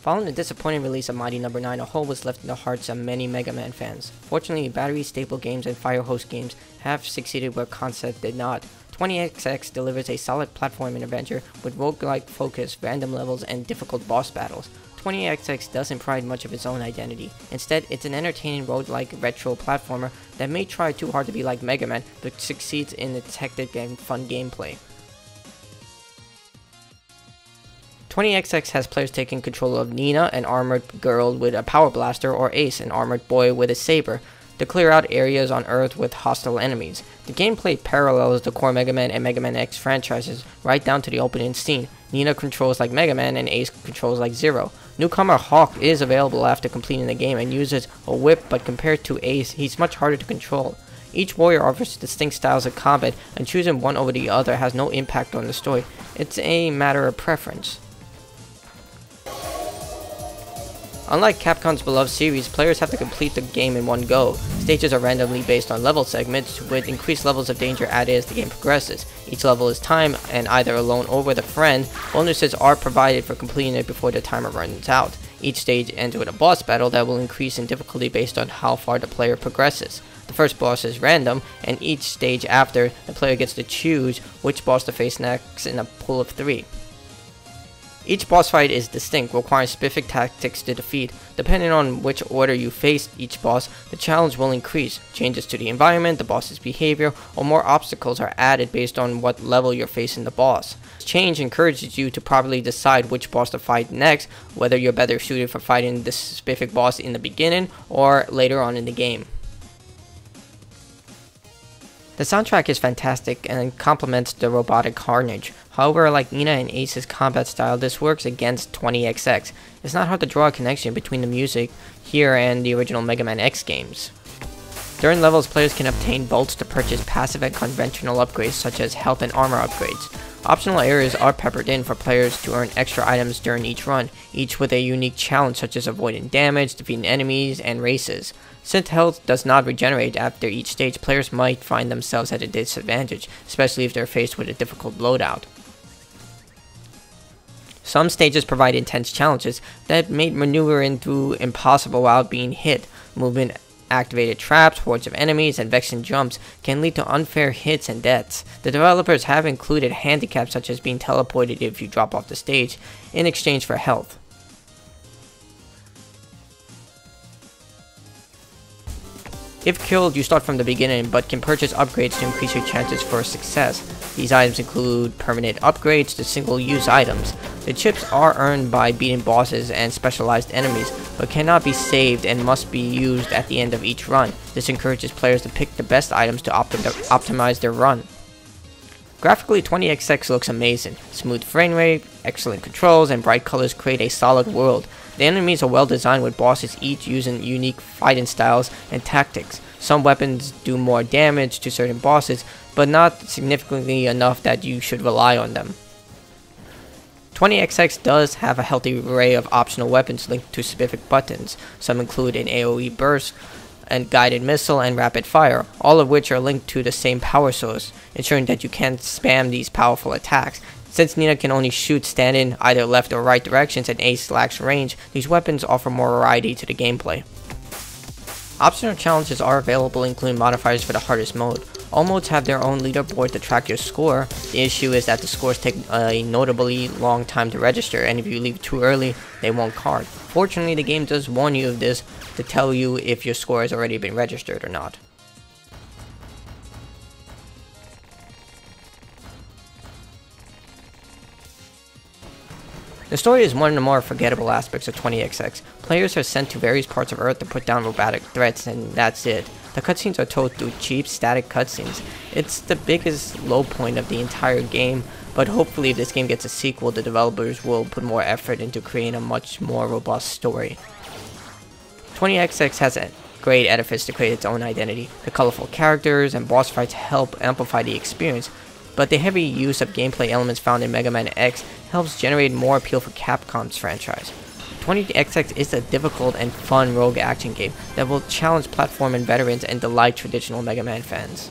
Following the disappointing release of Mighty No. 9, a hole was left in the hearts of many Mega Man fans. Fortunately, battery-stable games and Firehose games have succeeded where Concept did not. 20XX delivers a solid platforming adventure with roguelike focus, random levels, and difficult boss battles. 20XX doesn't pride much of its own identity. Instead, it's an entertaining roguelike retro platformer that may try too hard to be like Mega Man, but succeeds in its hectic and fun gameplay. 20XX has players taking control of Nina, an armored girl with a power blaster, or Ace, an armored boy with a saber, to clear out areas on Earth with hostile enemies. The gameplay parallels the core Mega Man and Mega Man X franchises, right down to the opening scene. Nina controls like Mega Man and Ace controls like Zero. Newcomer Hawk is available after completing the game and uses a whip, but compared to Ace, he's much harder to control. Each warrior offers distinct styles of combat, and choosing one over the other has no impact on the story. It's a matter of preference. Unlike Capcom's beloved series, players have to complete the game in one go. Stages are randomly based on level segments, with increased levels of danger added as the game progresses. Each level is timed, and either alone or with a friend, bonuses are provided for completing it before the timer runs out. Each stage ends with a boss battle that will increase in difficulty based on how far the player progresses. The first boss is random, and each stage after, the player gets to choose which boss to face next in a pool of 3. Each boss fight is distinct, requiring specific tactics to defeat. Depending on which order you face each boss, the challenge will increase. Changes to the environment, the boss's behavior, or more obstacles are added based on what level you're facing the boss. This change encourages you to properly decide which boss to fight next, whether you're better suited for fighting this specific boss in the beginning or later on in the game. The soundtrack is fantastic and complements the robotic carnage. However, like Nina and Ace's combat style, this works against 20XX. It's not hard to draw a connection between the music here and the original Mega Man X games. During levels, players can obtain bolts to purchase passive and conventional upgrades such as health and armor upgrades. Optional areas are peppered in for players to earn extra items during each run, each with a unique challenge such as avoiding damage, defeating enemies, and races. Since health does not regenerate after each stage, players might find themselves at a disadvantage, especially if they're faced with a difficult loadout. Some stages provide intense challenges that make maneuvering through impossible without being hit. Movement activated traps, hordes of enemies, and vexing jumps can lead to unfair hits and deaths. The developers have included handicaps such as being teleported if you drop off the stage in exchange for health. If killed, you start from the beginning, but can purchase upgrades to increase your chances for success. These items include permanent upgrades to single-use items. The chips are earned by beating bosses and specialized enemies, but cannot be saved and must be used at the end of each run. This encourages players to pick the best items to optimize their run. Graphically, 20XX looks amazing. Smooth frame rate, excellent controls, and bright colors create a solid world. The enemies are well designed, with bosses each using unique fighting styles and tactics. Some weapons do more damage to certain bosses, but not significantly enough that you should rely on them. 20XX does have a healthy array of optional weapons linked to specific buttons. Some include an AoE burst, and guided missile, and rapid fire, all of which are linked to the same power source, ensuring that you can't spam these powerful attacks. Since Nina can only shoot standing either left or right directions and Ace lacks range, these weapons offer more variety to the gameplay. Optional challenges are available, including modifiers for the hardest mode. All modes have their own leaderboard to track your score. The issue is that the scores take a notably long time to register, and if you leave too early, they won't card. Fortunately, the game does warn you of this to tell you if your score has already been registered or not. The story is one of the more forgettable aspects of 20XX. Players are sent to various parts of Earth to put down robotic threats, and that's it. The cutscenes are told through cheap, static cutscenes. It's the biggest low point of the entire game, but hopefully if this game gets a sequel, the developers will put more effort into creating a much more robust story. 20XX has a great edifice to create its own identity. The colorful characters and boss fights help amplify the experience, but the heavy use of gameplay elements found in Mega Man X helps generate more appeal for Capcom's franchise. 20XX is a difficult and fun rogue action game that will challenge platform and veterans and delight traditional Mega Man fans.